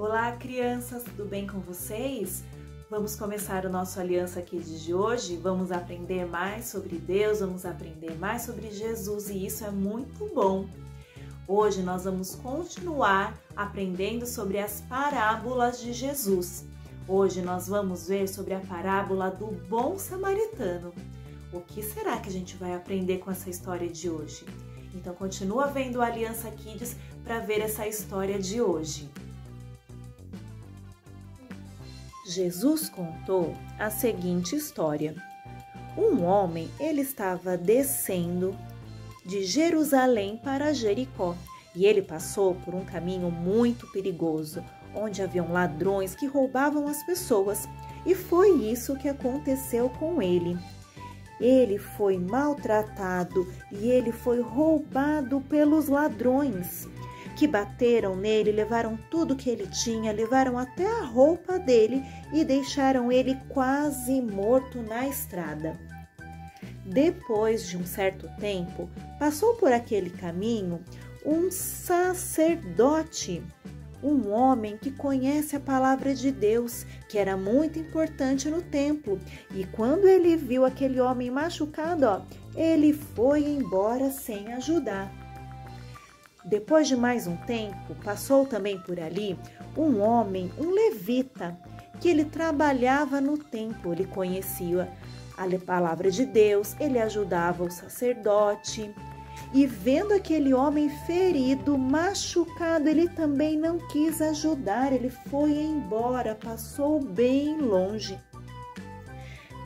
Olá, crianças, tudo bem com vocês? Vamos começar o nosso Aliança Kids de hoje. Vamos aprender mais sobre Deus, vamos aprender mais sobre Jesus e isso é muito bom. Hoje nós vamos continuar aprendendo sobre as parábolas de Jesus. Hoje nós vamos ver sobre a parábola do bom samaritano. O que será que a gente vai aprender com essa história de hoje? Então continua vendo o Aliança Kids para ver essa história de hoje. Jesus contou a seguinte história. Um homem, ele estava descendo de Jerusalém para Jericó e ele passou por um caminho muito perigoso, onde haviam ladrões que roubavam as pessoas, e foi isso que aconteceu com ele. Ele foi maltratado e ele foi roubado pelos ladrões, que bateram nele, levaram tudo que ele tinha, levaram até a roupa dele e deixaram ele quase morto na estrada. Depois de um certo tempo, passou por aquele caminho um sacerdote, um homem que conhece a palavra de Deus, que era muito importante no templo. E quando ele viu aquele homem machucado, ele foi embora sem ajudar. Depois de mais um tempo, passou também por ali um homem, um levita, que ele trabalhava no templo, ele conhecia a palavra de Deus, ele ajudava o sacerdote. E vendo aquele homem ferido, machucado, ele também não quis ajudar, ele foi embora, passou bem longe.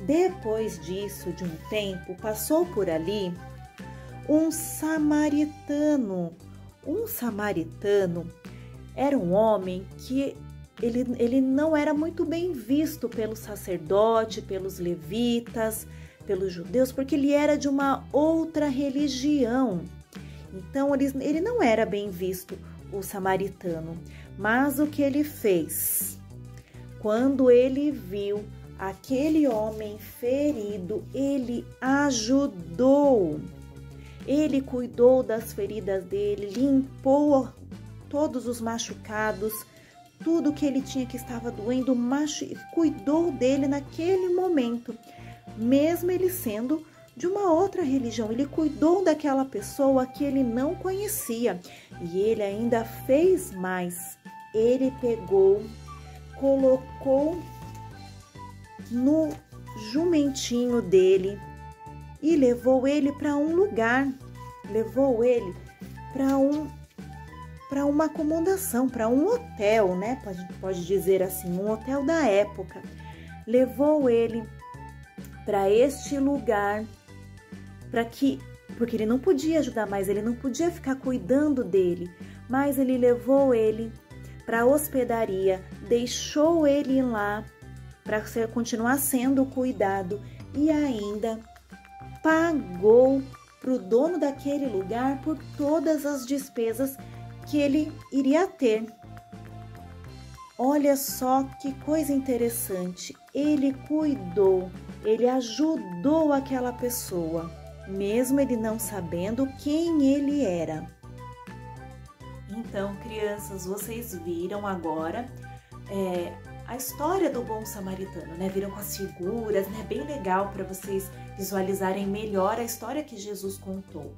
Depois disso, de um tempo, passou por ali um samaritano. Um samaritano era um homem que ele não era muito bem visto pelo sacerdote, pelos levitas, pelos judeus, porque ele era de uma outra religião. Então, ele não era bem visto, o samaritano. Mas o que ele fez? Quando ele viu aquele homem ferido, ele ajudou. Ele cuidou das feridas dele, limpou todos os machucados, tudo que ele tinha que estava doendo, cuidou dele naquele momento. Mesmo ele sendo de uma outra religião, ele cuidou daquela pessoa que ele não conhecia. E ele ainda fez mais. Ele pegou, colocou no jumentinho dele e levou ele para um lugar, levou ele para uma acomodação, para um hotel, né? Pode dizer assim, um hotel da época. Levou ele para este lugar, porque ele não podia ajudar mais, ele não podia ficar cuidando dele, mas ele levou ele para a hospedaria, deixou ele lá para continuar sendo cuidado e ainda pagou para o dono daquele lugar por todas as despesas que ele iria ter. Olha só que coisa interessante, ele cuidou, ele ajudou aquela pessoa, mesmo ele não sabendo quem ele era. Então, crianças, vocês viram agora a história do bom samaritano, né? Viram com as figuras, né? Bem legal para vocês visualizarem melhor a história que Jesus contou.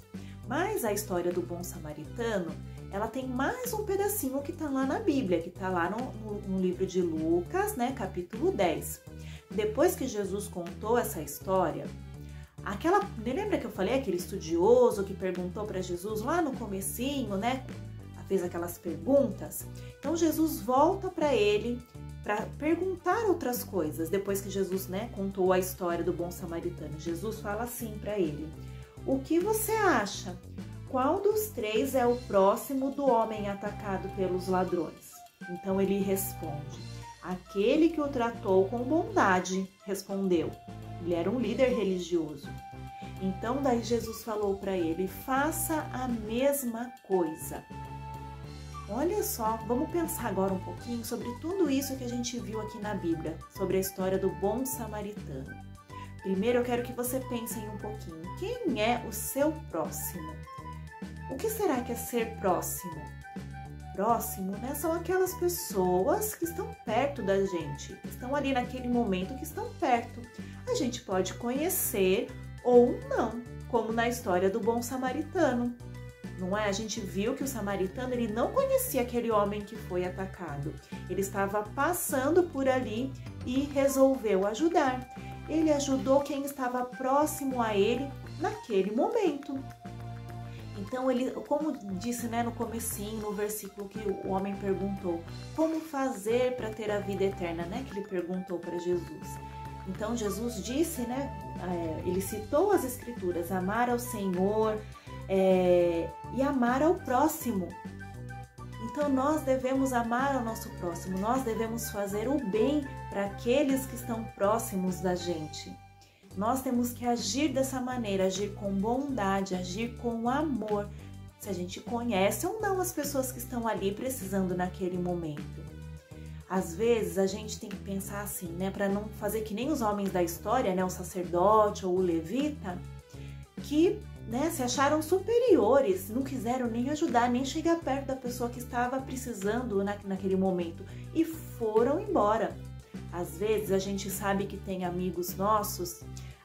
Mas a história do bom samaritano, ela tem mais um pedacinho que está lá na Bíblia, que está lá no livro de Lucas, né? Capítulo 10. Depois que Jesus contou essa história, lembra que eu falei aquele estudioso que perguntou para Jesus lá no comecinho, né? Fez aquelas perguntas. Então Jesus volta para ele para perguntar outras coisas. Depois que Jesus, né, contou a história do bom samaritano, Jesus fala assim para ele: o que você acha? Qual dos três é o próximo do homem atacado pelos ladrões? Então ele responde: aquele que o tratou com bondade, respondeu. Ele era um líder religioso. Então daí Jesus falou para ele: faça a mesma coisa. Olha só, vamos pensar agora um pouquinho sobre tudo isso que a gente viu aqui na Bíblia, sobre a história do bom samaritano. Primeiro eu quero que você pense em um pouquinho, quem é o seu próximo? O que será que é ser próximo? próximo, né, são aquelas pessoas que estão perto da gente, que estão ali naquele momento, que estão perto. A gente pode conhecer ou não, como na história do bom samaritano. Não é? A gente viu que o samaritano, ele não conhecia aquele homem que foi atacado. Ele estava passando por ali e resolveu ajudar. Ele ajudou quem estava próximo a ele naquele momento. Então, ele, como disse, né, no comecinho, no versículo que o homem perguntou, como fazer para ter a vida eterna, né, que ele perguntou para Jesus. Então, Jesus disse, né, ele citou as escrituras, amar ao Senhor e amar ao próximo. Então, nós devemos amar ao nosso próximo, nós devemos fazer o bem para aqueles que estão próximos da gente. Nós temos que agir dessa maneira, agir com bondade, agir com amor, se a gente conhece ou não as pessoas que estão ali precisando naquele momento. Às vezes a gente tem que pensar assim, né, para não fazer que nem os homens da história, né, o sacerdote ou o levita, que, né, se acharam superiores, não quiseram nem ajudar, nem chegar perto da pessoa que estava precisando naquele momento e foram embora. Às vezes a gente sabe que tem amigos nossos,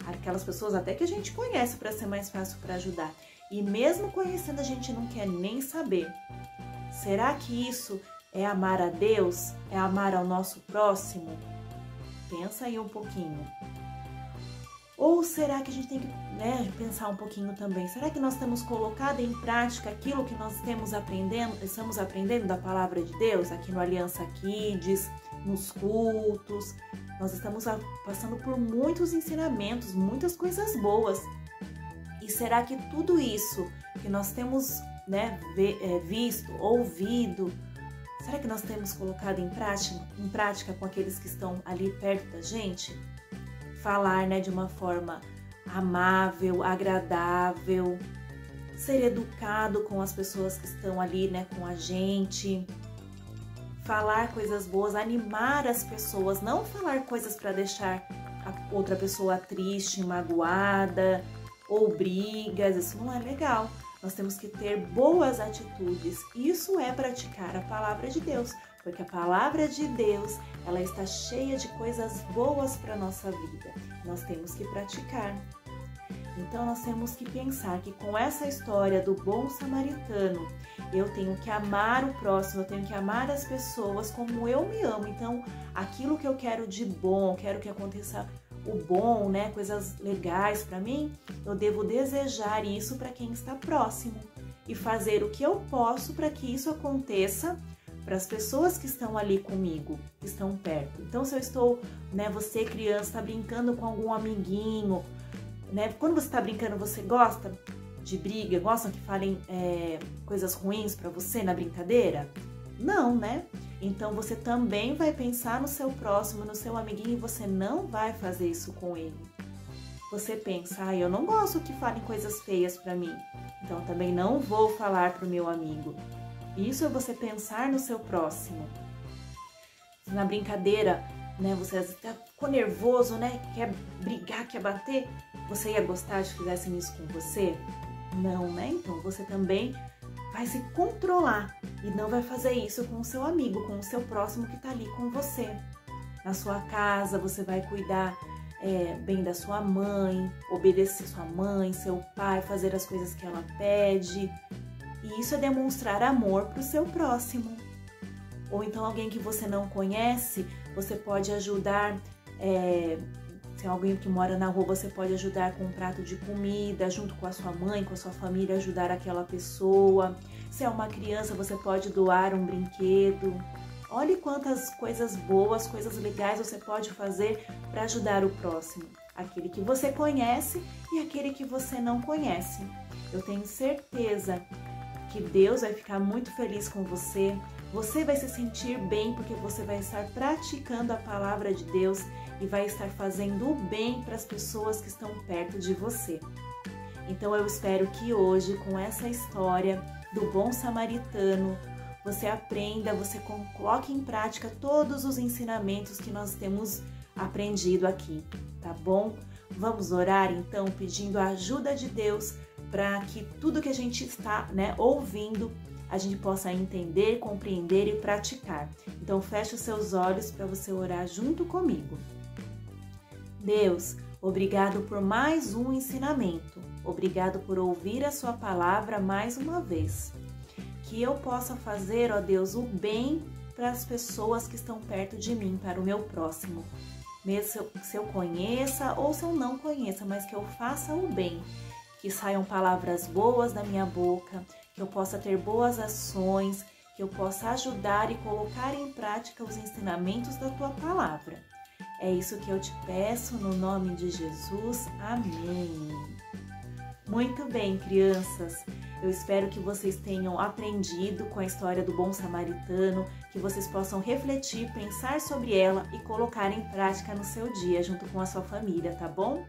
aquelas pessoas até que a gente conhece para ser mais fácil para ajudar. E mesmo conhecendo a gente não quer nem saber. Será que isso é amar a Deus? É amar ao nosso próximo? Pensa aí um pouquinho. Ou será que a gente tem que, né, pensar um pouquinho também? Será que nós temos colocado em prática aquilo que nós estamos aprendendo da palavra de Deus? Aqui no Aliança Kids, nos cultos, nós estamos passando por muitos ensinamentos, muitas coisas boas. E será que tudo isso que nós temos, né, visto, ouvido, será que nós temos colocado em prática com aqueles que estão ali perto da gente? Falar, né, de uma forma amável, agradável, ser educado com as pessoas que estão ali, né, com a gente. Falar coisas boas, animar as pessoas, não falar coisas para deixar a outra pessoa triste, magoada ou brigas, isso não é legal. Nós temos que ter boas atitudes, isso é praticar a palavra de Deus, porque a palavra de Deus, ela está cheia de coisas boas para a nossa vida, nós temos que praticar. Então nós temos que pensar que com essa história do bom samaritano, eu tenho que amar o próximo, eu tenho que amar as pessoas como eu me amo. Então aquilo que eu quero de bom, quero que aconteça o bom, né, coisas legais para mim, eu devo desejar isso para quem está próximo e fazer o que eu posso para que isso aconteça para as pessoas que estão ali comigo, que estão perto. Então se eu estou, né, você criança, está brincando com algum amiguinho, né? Quando você está brincando, você gosta de briga? Gosta que falem coisas ruins para você na brincadeira? Não, né? Então você também vai pensar no seu próximo, no seu amiguinho, e você não vai fazer isso com ele. Você pensa, eu não gosto que falem coisas feias para mim, então também não vou falar para o meu amigo. Isso é você pensar no seu próximo. Na brincadeira, né, você ficou nervoso, né? Quer brigar, quer bater? Você ia gostar de fizessem isso com você? Não, né? Então você também vai se controlar e não vai fazer isso com o seu amigo, com o seu próximo que está ali com você. Na sua casa, você vai cuidar bem da sua mãe, obedecer sua mãe, seu pai, fazer as coisas que ela pede. E isso é demonstrar amor para o seu próximo. Ou então alguém que você não conhece, você pode ajudar, se é alguém que mora na rua, você pode ajudar com um prato de comida, junto com a sua mãe, com a sua família, ajudar aquela pessoa. Se é uma criança, você pode doar um brinquedo. Olhe quantas coisas boas, coisas legais você pode fazer para ajudar o próximo. Aquele que você conhece e aquele que você não conhece. Eu tenho certeza que Deus vai ficar muito feliz com você. Você vai se sentir bem porque você vai estar praticando a palavra de Deus e vai estar fazendo o bem para as pessoas que estão perto de você. Então eu espero que hoje, com essa história do bom samaritano, você aprenda, você coloque em prática todos os ensinamentos que nós temos aprendido aqui, tá bom? Vamos orar então, pedindo a ajuda de Deus para que tudo que a gente está, ouvindo, a gente possa entender, compreender e praticar. Então feche os seus olhos para você orar junto comigo. Deus, obrigado por mais um ensinamento. Obrigado por ouvir a sua palavra mais uma vez. Que eu possa fazer, ó Deus, o bem para as pessoas que estão perto de mim, para o meu próximo. Mesmo se eu conheça ou se eu não conheça, mas que eu faça o bem. Que saiam palavras boas da minha boca, que eu possa ter boas ações, que eu possa ajudar e colocar em prática os ensinamentos da tua palavra. É isso que eu te peço no nome de Jesus. Amém. Muito bem, crianças. Eu espero que vocês tenham aprendido com a história do bom samaritano, que vocês possam refletir, pensar sobre ela e colocar em prática no seu dia junto com a sua família, tá bom?